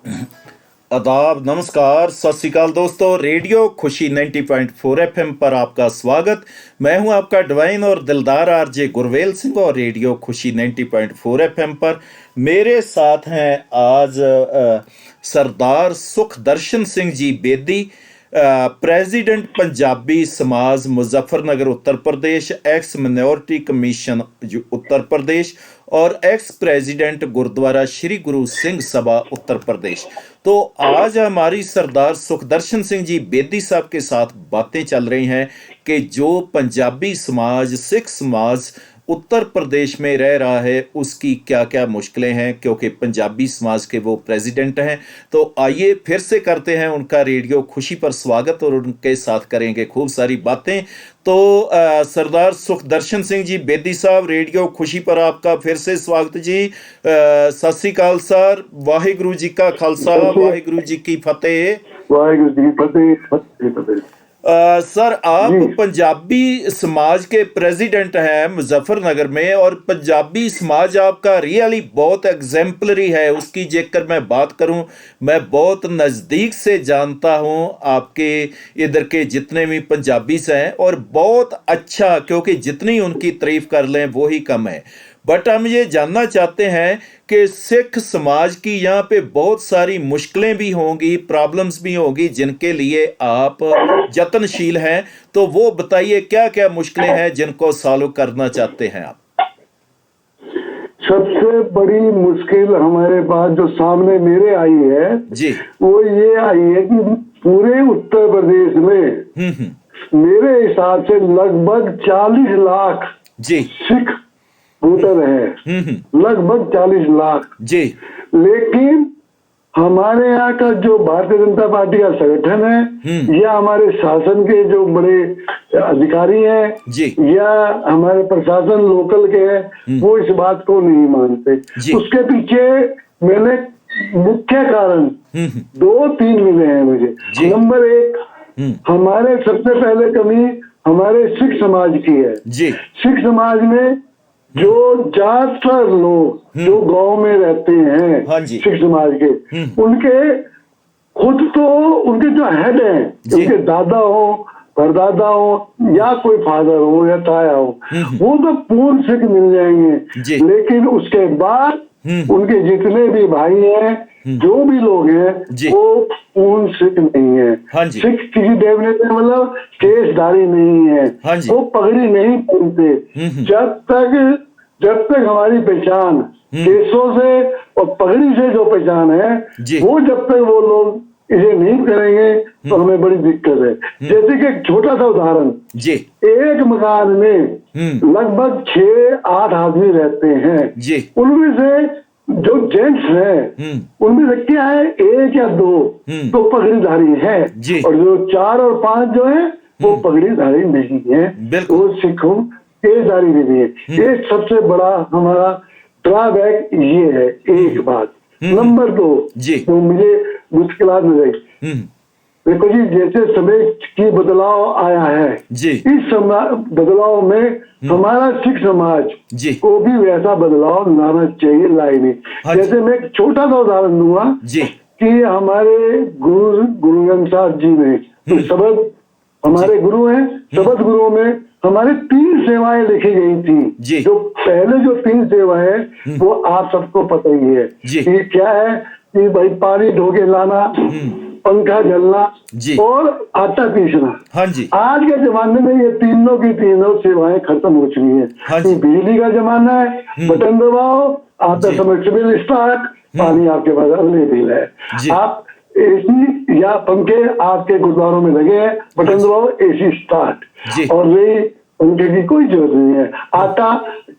आदाब, नमस्कार, सत श्री अकाल दोस्तों। रेडियो खुशी 90.4 एफएम पर आपका स्वागत। मैं हूं आपका डिवाइन और दिलदार आरजे गुरवेल सिंह और रेडियो खुशी 90.4 एफएम पर मेरे साथ हैं आज सरदार सुखदर्शन सिंह जी बेदी, प्रेसिडेंट पंजाबी समाज मुजफ्फरनगर उत्तर प्रदेश, x minority commission Uttar Pradesh और एक्स प्रेसिडेंट गुरुद्वारा श्री गुरु सिंह सभा उत्तर प्रदेश। तो आज हमारी सरदार सुखदर्शन सिंह जी बेदी साहब के साथ बातें चल रही हैं कि जो पंजाबी समाज, सिख समाज उत्तर प्रदेश में रह रहा है उसकी क्या क्या मुश्किलें हैं, क्योंकि पंजाबी समाज के वो प्रेसिडेंट हैं। तो आइए फिर से करते हैं उनका रेडियो खुशी पर स्वागत और उनके साथ करेंगे खूब सारी बातें। तो सरदार सुखदर्शन सिंह जी बेदी साहब, रेडियो खुशी पर आपका फिर से स्वागत जी। सत श्री अकाल सर। वाहिगुरु जी का खालसा, वाहिगुरु जी की फतेह। वाहिगुरु जी की फतेह। सर, आप पंजाबी समाज के प्रेसिडेंट हैं मुजफ्फरनगर में, और पंजाबी समाज आपका रियली बहुत एग्जेम्पलरी है। उसकी जेकर मैं बात करूं, मैं बहुत नज़दीक से जानता हूं आपके इधर के जितने भी पंजाबीस हैं, और बहुत अच्छा, क्योंकि जितनी उनकी तारीफ कर लें वो ही कम है। बट हम ये जानना चाहते हैं कि सिख समाज की यहाँ पे बहुत सारी मुश्किलें भी होंगी, प्रॉब्लम्स भी होंगी, जिनके लिए आप यत्नशील हैं। तो वो बताइए क्या क्या मुश्किलें हैं जिनको सॉल्व करना चाहते हैं आप। सबसे बड़ी मुश्किल हमारे पास जो सामने मेरे आई है जी, वो ये आई है कि पूरे उत्तर प्रदेश में मेरे हिसाब से लगभग 40 लाख जी सिख वोटर है, लगभग 40 लाख जी। लेकिन हमारे यहाँ का जो भारतीय जनता पार्टी का संगठन है या हमारे शासन के जो बड़े अधिकारी हैं जी, या हमारे प्रशासन लोकल के हैं, वो इस बात को नहीं मानते। उसके पीछे मैंने मुख्य कारण 2-3 मिले हैं मुझे। नंबर 1, हमारे सबसे पहले कमी हमारे सिख समाज की है जी। सिख समाज में जो ज्यादातर लोग जो गांव में रहते हैं, हाँ जी, सिख समाज के, उनके खुद तो उनके जो हेड हैं, उनके दादा हो, परदादा हो या कोई फादर हो या ताया हो, वो तो पूर्ण सिख मिल जाएंगे। लेकिन उसके बाद उनके जितने भी भाई हैं, जो भी लोग हैं, वो पूर्ण सिख नहीं है। हाँ, सिख किसी डेफिनेशन मतलब केसधारी नहीं है, वो पगड़ी नहीं पहनते। जब तक हमारी पहचान केसों से और पगड़ी से जो पहचान है, वो जब तक वो लोग इसे नहीं करेंगे तो हमें बड़ी दिक्कत है। जैसे कि एक छोटा सा उदाहरण, एक मकान में लगभग 6-8 आदमी रहते हैं, उनमें से जो जेंट्स हैं उनमें से क्या है, 1 या 2 तो पगड़ीधारी है, और जो 4 और 5 जो है वो पगड़ीधारी नहीं है, वो सिखों केसधारी भी नहीं है। ये सबसे बड़ा हमारा ड्रॉबैक ये है। एक बात। नंबर 2, तो मुझे मुश्किलात में गई। देखो जी, जैसे समय की बदलाव आया है, इस बदलाव में हमारा सिख समाज को भी वैसा बदलाव लाना चाहिए, लाए नहीं। जैसे मैं एक छोटा सा उदाहरण दूंगा कि हमारे गुरु ग्रंथ साहब जी ने तो शब्द, हमारे गुरु हैं, शब्द गुरुओं में हमारे 3 सेवाएं लिखी गई थी। जो पहले जो 3 सेवाएं वो आप सबको पता ही है कि क्या है, कि भाई पानी ढो के लाना, पंखा जलना और आटा पीसना। आज के जमाने में ये तीनों की तीनों सेवाएं खत्म हो चुकी हैं। बिजली का जमाना है, बटन दबाओ, आटा सबमर्सिबल स्टार्ट, पानी आपके पास अवेलेबल है। आप एसी या पंखे आपके गुरुद्वारों में लगे हैं, बटन दबाओ, एसी स्टार्ट। और रही पंखे की कोई जरूरत नहीं है, आटा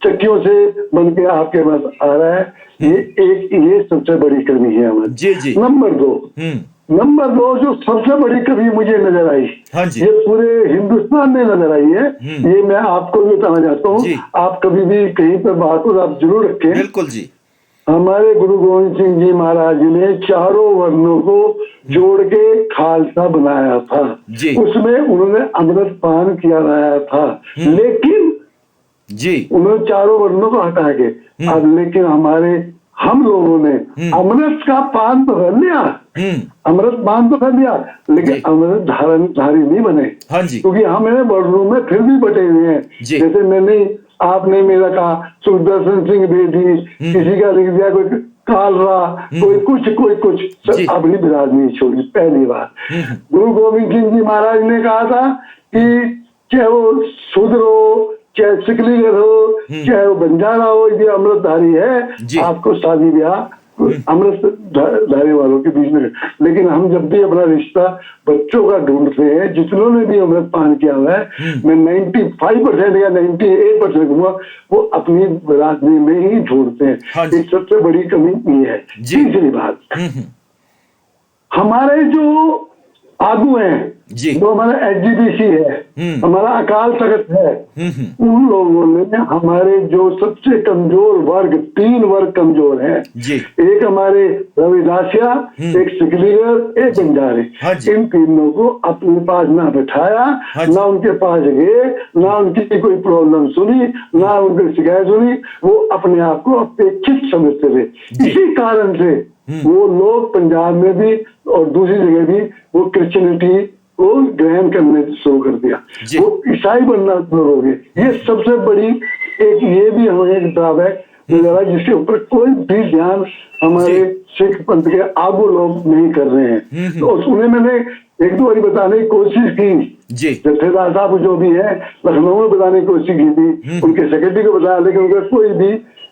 चक्कियों से बन के आपके पास आ रहा है। ये सबसे बड़ी कमी है हमारी। नंबर 2 जो सबसे बड़ी कमी मुझे नजर आई, ये पूरे हिंदुस्तान में नजर आई है, ये मैं आपको भी बताना चाहता हूँ। आप कभी भी कहीं पर बात हो आप जरूर रखें। बिल्कुल जी। हमारे गुरु गोविंद सिंह जी महाराज ने चारों वर्णों को जोड़ के खालसा बनाया था, उसमें उन्होंने अमृत पान किया रहा था, लेकिन उन्होंने चारों वर्णों को हटा के अब लेकिन हमारे हम लोगों ने अमृत का पान तो कर लिया, अमृत पान तो कर लिया, लेकिन अमृत धारी नहीं बने। हाँ जी। क्योंकि हमें वर्णों में फिर भी बटे हुए हैं। जैसे मैंने आपने मेरा कहा सुदर्शन सिंह बेदी, किसी का लिख दिया कोई कालरा, कोई कुछ अपनी बिरादरी छोड़ी। पहली बार गुरु गोविंद सिंह जी महाराज ने कहा था कि चाहे वो शूद्र हो, चाहे सिकलीगर हो, चाहे वो बंजारा हो, ये अमृतधारी है, आपको शादी ब्याह अमृत धारी वालों के बीच में। लेकिन हम जब भी अपना रिश्ता बच्चों का ढूंढते हैं, जितनों ने भी अमृत पान किया हुआ है, मैं 95% या 98% कहूँगा, वो अपनी बिरादरी में ही ढूंढते हैं। एक सबसे बड़ी कमी ये है। तीसरी बात, हमारे जो आगू हैं, जो हमारा एचजीबीसी है, हमारा अकाल तख्त है, उन लोगों ने हमारे जो सबसे कमजोर वर्ग, 3 वर्ग कमजोर हैं, एक हमारे रविदासिया, एक सिकलीगर, एक बंजारे, इन तीनों को अपने पास ना बिठाया, ना उनके पास गए, ना उनकी कोई प्रॉब्लम सुनी, ना उनकी शिकायत सुनी, वो अपने आप को अपेक्षित समझते थे। इसी कारण से वो लोग पंजाब में भी और दूसरी जगह भी वो क्रिश्चियनिटी को ग्रहण करने शुरू कर दिया, वो ईसाई बनना शुरू हो गए। ये सबसे बड़ी एक ये भी हमें एक ड्रॉबैक नजर आया, जिसके ऊपर कोई भी ध्यान हमारे सिख पंथ के आगू लोग नहीं कर रहे हैं। तो उन्हें मैंने 1-2 बार बताने की कोशिश की, जत्थेदार साहब जो भी है लखनऊ में बताने की कोशिश की थी, उनके सेक्रेटरी को बताया, लेकिन उनका कोई भी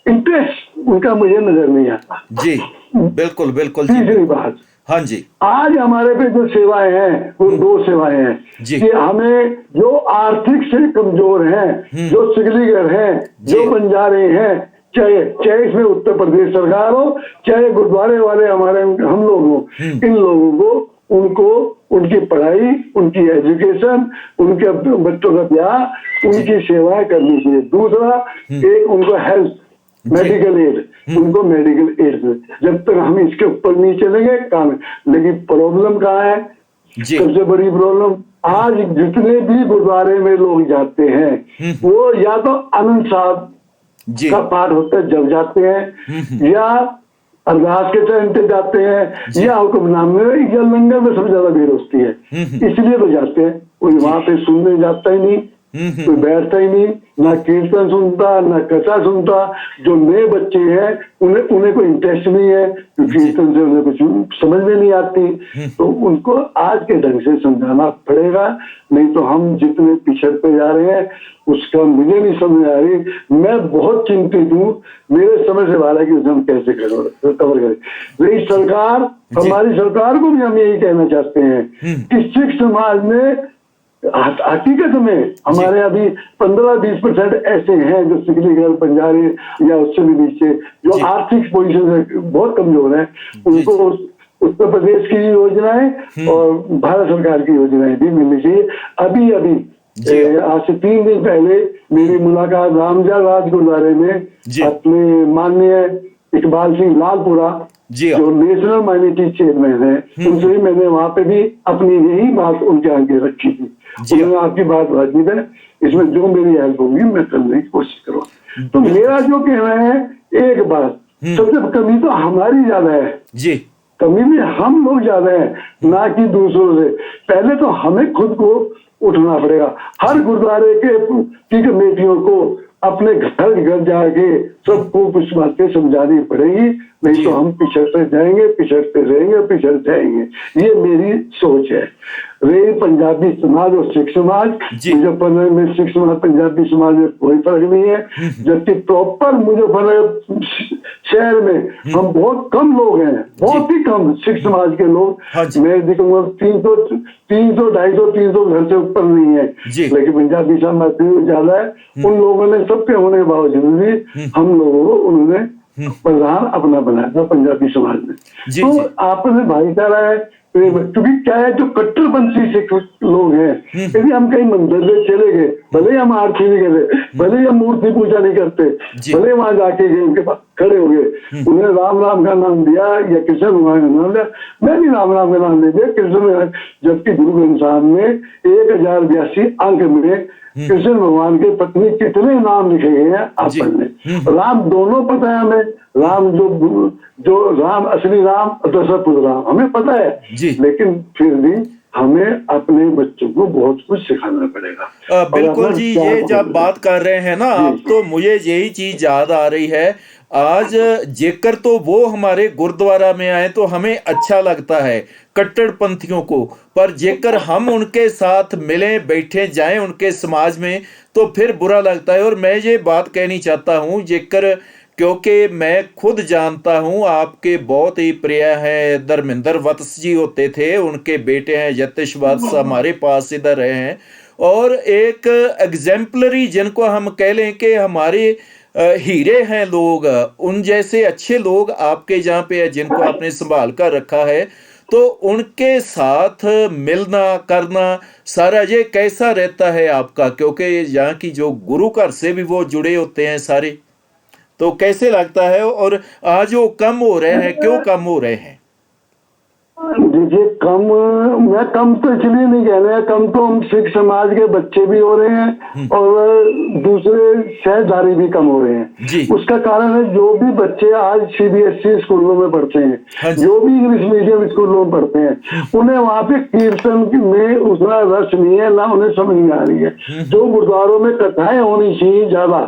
इंटरेस्ट उनका मुझे नजर नहीं आता। जी बिल्कुल बिल्कुल। तीसरी बात, हाँ जी, आज हमारे पे जो सेवाएं हैं वो 2 सेवाएं हैं कि हमें जो आर्थिक से कमजोर हैं, जो सिकलीगर हैं, जो बंजारे हैं, चाहे इसमें उत्तर प्रदेश सरकार हो, चाहे गुरुद्वारे वाले हमारे हम लोग हो, इन लोगों को उनको उनकी पढ़ाई, उनकी एजुकेशन, उनके बच्चों का ब्याह, उनकी सेवाएं करनी चाहिए। दूसरा, एक उनको हेल्थ मेडिकल एड, उनको मेडिकल एड। जब तक हम इसके ऊपर नहीं चलेंगे काम। लेकिन प्रॉब्लम कहाँ है? सबसे बड़ी प्रॉब्लम, आज जितने भी गुरुद्वारे में लोग जाते हैं वो या तो आनंद साहब का पाठ होता है जब जाते हैं, या अरदास के टाइम पे जाते हैं, या हुक्मनामे में, या लंगर में सबसे ज्यादा भीड़ होती है, इसलिए तो जाते हैं। कोई वहां पे सुनने जाता ही नहीं, कोई बैठता ही नहीं, ना कीर्तन सुनता, ना कथा सुनता। जो नए बच्चे हैं उन्हें कोई इंटरेस्ट नहीं है, कीर्तन से उन्हें कुछ समझ में नहीं आती। तो उनको आज के ढंग से समझाना पड़ेगा, नहीं तो हम जितने पिछड़ते जा रहे हैं उसका मुझे नहीं समझ आ रही। मैं बहुत चिंतित हूँ, मेरे समझ से बाहर है कि उसे हम कैसे कवर करें। लेकिन सरकार, हमारी सरकार को भी हम यही कहना चाहते हैं कि सिख समाज में हकीकत में हमारे अभी 15-20% ऐसे हैं जो सिकलीगर, बंजारे या उससे भी नीचे, जो आर्थिक पोजीशन से बहुत कमजोर हैं। उनको उत्तर प्रदेश की योजनाएं और भारत सरकार की योजनाएं भी मिलनी चाहिए। अभी आज से 3 दिन पहले मेरी मुलाकात रामजा राज गुरुद्वारे में अपने माननीय इकबाल सिंह लालपुरा, जो नेशनल माइनॉरिटी चेयरमैन है, उनसे भी मैंने वहां पे भी अपनी यही बात उनके आगे रखी थी। उन्होंने आपकी बात वाजिब है, इसमें जो मेरी हेल्प होगी मैं करने की कोशिश करूँगा। तो मेरा जो कहना है, एक बात, सबसे कमी तो हमारी ज्यादा है, कमी भी हम लोग ज्यादा है, ना कि दूसरों से। पहले तो हमें खुद को उठना पड़ेगा। हर गुरुद्वारे की कमेटियों को अपने घर जाके सबको कुछ बातें समझानी पड़ेगी, नहीं तो हम पिछड़ते जाएंगे, पिछड़ते रहेंगे। ये मेरी सोच है। रही पंजाबी समाज और सिख समाज, मुजफ्फरनगर में सिख समाज पंजाबी समाज में कोई फर्क नहीं है, जबकि प्रॉपर मुजफ्फरनगर शहर में हम बहुत कम लोग हैं, बहुत ही कम सिख समाज के लोग। मैं दिखूंगा 300-250-300 घर से ऊपर नहीं है, लेकिन पंजाबी समाज ज्यादा है। उन लोगों ने सबके होने के बावजूद भी हम लोगों को उन्होंने प्रधान अपना बनाया था पंजाबी समाज में। तो आपस में भाईचारा है, क्योंकि क्या है, जो कट्टरपंथी सिख लोग हैं, यदि हम कहीं मंदिर में चले गए, भले हम आरती नहीं करते, भले हम मूर्ति पूजा नहीं करते, भले वहां जाके गए उनके पास खड़े हो गए, उन्हें राम राम का नाम दिया या कृष्ण भगवान का नाम दिया, मैं भी राम राम का नाम दे दिया कृष्ण। जबकि गुरु ग्रंथ साहब में 1082 अंक में कृष्ण भगवान के पत्नी कितने नाम लिखे गए हैं आप पढ़ लें। राम दोनों पता है हमें, राम जो राम असली राम और दशरथ पुत्र राम हमें पता है, लेकिन फिर भी हमें अपने बच्चों को बहुत कुछ सिखाना पड़ेगा। बिल्कुल जी, ये जब बात कर रहे हैं ना आप, तो मुझे यही चीज याद आ रही है। आज जेकर तो वो हमारे गुरुद्वारा में आए तो हमें अच्छा लगता है कट्टरपंथियों को, पर जेकर हम उनके साथ मिलें बैठे जाएं उनके समाज में तो फिर बुरा लगता है। और मैं ये बात कहनी चाहता हूँ जेकर, क्योंकि मैं खुद जानता हूं आपके बहुत ही प्रिय हैं धर्मेंद्र वत्स जी होते थे, उनके बेटे हैं यतीश वत्स, हमारे पास इधर रहे हैं। और एक एग्जेम्पलरी जिनको हम कह लें कि हमारे हीरे हैं लोग, उन जैसे अच्छे लोग आपके जहाँ पे है जिनको आपने संभाल कर रखा है, तो उनके साथ मिलना करना सारा ये कैसा रहता है आपका? क्योंकि यहाँ की जो गुरु घर से भी वो जुड़े होते हैं सारे, तो कैसे लगता है? और आज वो कम हो रहे हैं, क्यों कम हो रहे हैं? देखिए मैं कम तो इसलिए नहीं कह रहे हैं, कम तो हम सिख समाज के बच्चे भी हो रहे हैं और दूसरे शहरदारी भी कम हो रहे हैं। उसका कारण है जो भी बच्चे आज सीबीएसई स्कूलों में पढ़ते हैं, जो भी इंग्लिश मीडियम स्कूलों में पढ़ते हैं, उन्हें वहाँ पे कीर्तन में उतना रस नहीं है, ना उन्हें समझ नहीं आ रही है। जो गुरुद्वारों में कथाएं होनी चाहिए ज्यादा,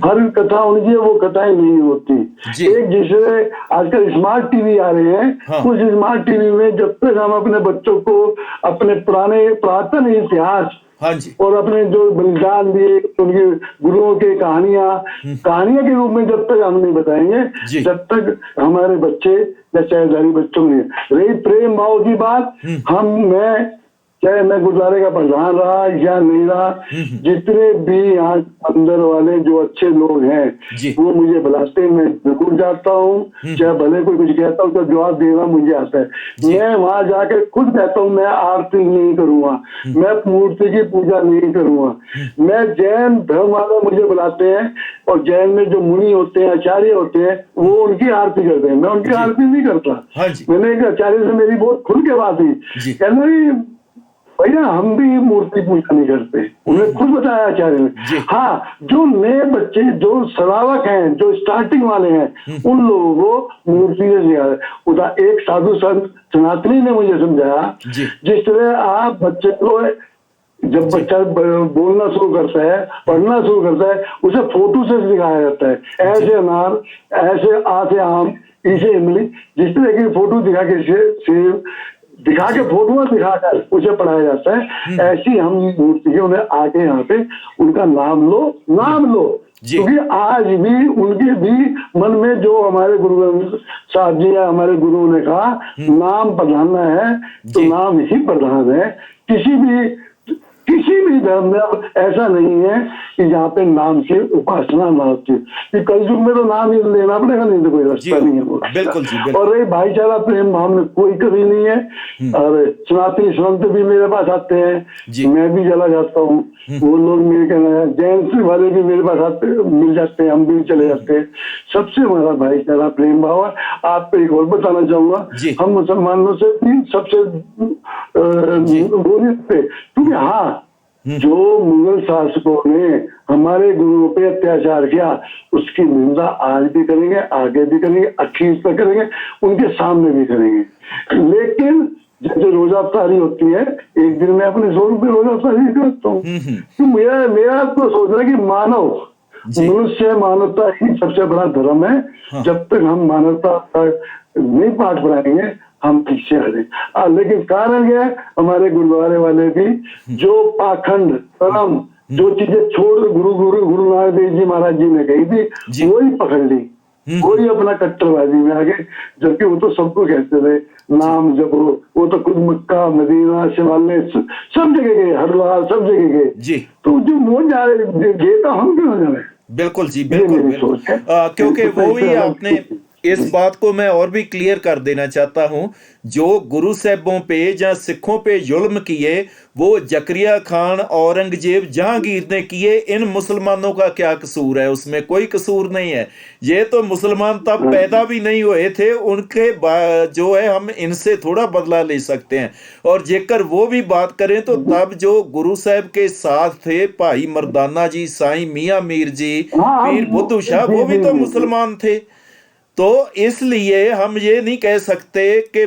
हर कथा होनी चाहिए, वो कथाएं नहीं होती। एक जिससे आजकल स्मार्ट टीवी आ रहे हैं, उस स्मार्ट टीवी में जब तक हम अपने बच्चों को अपने पुरातन इतिहास और अपने जो बलिदान दिए उनके गुरुओं के कहानियां के रूप में जब तक हम नहीं बताएंगे, जब तक हमारे बच्चे या शहरदारी बच्चों ने रही प्रेम भाव की बात, चाहे मैं गुरुद्वारे का प्रधान रहा या नहीं रहा, जितने भी यहाँ अंदर वाले जो अच्छे लोग हैं वो मुझे बुलाते हैं, मैं जरूर जाता हूँ। चाहे भले कोई कुछ कहता हूँ तो जवाब देना मुझे आता है। मैं वहां जाकर खुद कहता हूँ मैं आरती नहीं करूंगा, मैं मूर्ति की पूजा नहीं करूंगा। मैं जैन धर्म वाले मुझे बुलाते हैं और जैन में जो मुनि होते हैं, आचार्य होते हैं, वो उनकी आरती करते हैं, मैं उनकी आरती नहीं करता। मैंने एक आचार्य से मेरी बहुत खुल के बात हुई, कहना भैया हम भी मूर्ति पूजा नहीं करते, उन्हें खुद बताया आचार्य ने। हाँ, जो नए बच्चे जो श्रावक हैं, जो स्टार्टिंग वाले हैं, उन लोगों को मूर्ति से सिखाया। एक साधु संत सनातनी ने मुझे समझाया, जिस तरह आप बच्चे को जब बच्चा बोलना शुरू करता है, पढ़ना शुरू करता है, उसे फोटो से सिखाया जाता है। ऐसे अनार, ऐसे आ से आम, इसे इमली, जिस तरह की फोटो दिखा के सेब दिखा के फोटो दिखाकर उसे पढ़ाया जाता है, ऐसी हम मूर्ति के उन्हें आके यहाँ पे उनका नाम लो, क्योंकि आज भी उनके भी मन में जो हमारे गुरु ग्रंथ साहब जी या हमारे गुरु ने कहा नाम प्रधान है, तो नाम ही प्रधान है। किसी भी धर्म में अब ऐसा नहीं है कि जहाँ पे नाम की उपासना ना होती है। कल युग में तो नाम ही लेना पड़ेगा, नहीं तो कोई रास्ता नहीं है। बिल्कुल। और रही भाईचारा प्रेम भाव में कोई कमी नहीं है। और सनातनी संत भी मेरे पास आते हैं, मैं भी चला जाता हूँ, वो लोग मेरे कहना है, जैन वाले भी मेरे पास आते मिल जाते हैं, हम भी चले जाते हैं। सबसे हमारा भाईचारा प्रेम भाव है। आपको एक और बताना चाहूंगा, हम मुसलमानों से भी सबसे बोलते, क्योंकि हाँ, जो मुगल शासकों ने हमारे गुरुओं पे अत्याचार किया उसकी निंदा आज भी करेंगे, आगे भी करेंगे, अखीर तक करेंगे, उनके सामने भी करेंगे। लेकिन जैसे रोजा अफ्तारी होती है, एक दिन में अपने 100 रुपये रोजा अफ्तारी करता हूँ। तो मेरा तो सोचना कि मनुष्य मानवता ही सबसे बड़ा धर्म है। जब तक हम मानवता नहीं पाठ पढ़ाएंगे हम पीछे आ रहे। लेकिन कारण क्या है, हमारे गुरुद्वारे वाले भी जो पाखंड परम जो चीजें छोड़ गुरु नानक देव जी महाराज जी ने कही थी वही पकड़ ली, वही अपना कट्टरबाजी में आ गए। जबकि वो तो सबको कहते थे नाम जपो, वो तो खुद मक्का मदीना शिवालय सब जगह गए, हरिद्वार सब जगह गए। तो जो वो जा रहे गए तो हम क्यों जा रहे? बिल्कुल जी, बिल्कुल। क्योंकि वो भी आपने इस बात को मैं और भी क्लियर कर देना चाहता हूं, जो गुरु साहबों पे या सिखों पे जुल्म किए वो जकरिया खान, औरंगजेब, जहांगीर ने किए। इन मुसलमानों का क्या कसूर है? उसमें कोई कसूर नहीं है। ये तो मुसलमान तब पैदा भी नहीं हुए थे, उनके जो है हम इनसे थोड़ा बदला ले सकते हैं। और जेकर वो भी बात करें तो तब जो गुरु साहब के साथ थे भाई मर्दाना जी, साईं मियां मीर जी, पीर बुद्धू शाह, वो भी तो मुसलमान थे। तो इसलिए हम ये नहीं कह सकते कि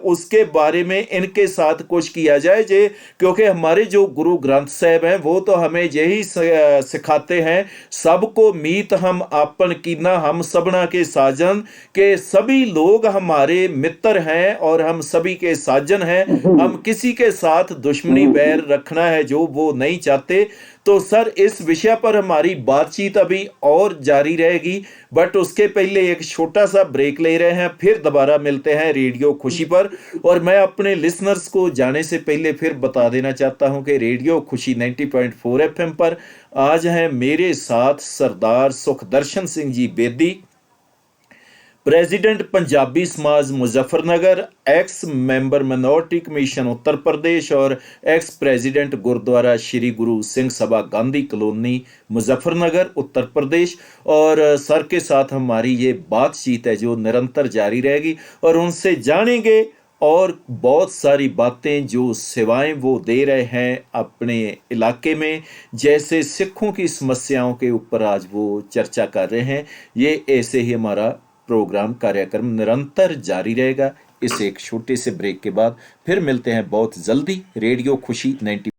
उसके बारे में इनके साथ कुछ किया जाए जे, क्योंकि हमारे जो गुरु ग्रंथ साहब हैं वो तो हमें यही सिखाते हैं, सबको मीत हम आपन कीना हम सबना के साजन, के सभी लोग हमारे मित्र हैं और हम सभी के साजन हैं। हम किसी के साथ दुश्मनी बैर रखना है जो वो नहीं चाहते। तो सर इस विषय पर हमारी बातचीत अभी और जारी रहेगी, बट उसके पहले एक छोटा सा ब्रेक ले रहे हैं, फिर दोबारा मिलते हैं रेडियो खुशी पर। और मैं अपने लिसनर्स को जाने से पहले फिर बता देना चाहता हूं कि रेडियो खुशी 90.4 एफएम पर आज हैं मेरे साथ Sardar Sukhdarshan Singh ji Bedi, president Punjabi Samaj Muzaffarnagar, ex member minority commission Uttar Pradesh और ex president Gurudwara Shri Guru Singh Sabha Gandhi colony Muzaffarnagar Uttar Pradesh. और सर के साथ हमारी ये बातचीत है जो निरंतर जारी रहेगी और उनसे जानेंगे और बहुत सारी बातें, जो सेवाएं वो दे रहे हैं अपने इलाके में, जैसे सिखों की समस्याओं के ऊपर आज वो चर्चा कर रहे हैं। ये ऐसे ही हमारा प्रोग्राम कार्यक्रम निरंतर जारी रहेगा। इस एक छोटे से ब्रेक के बाद फिर मिलते हैं बहुत जल्दी। रेडियो खुशी 90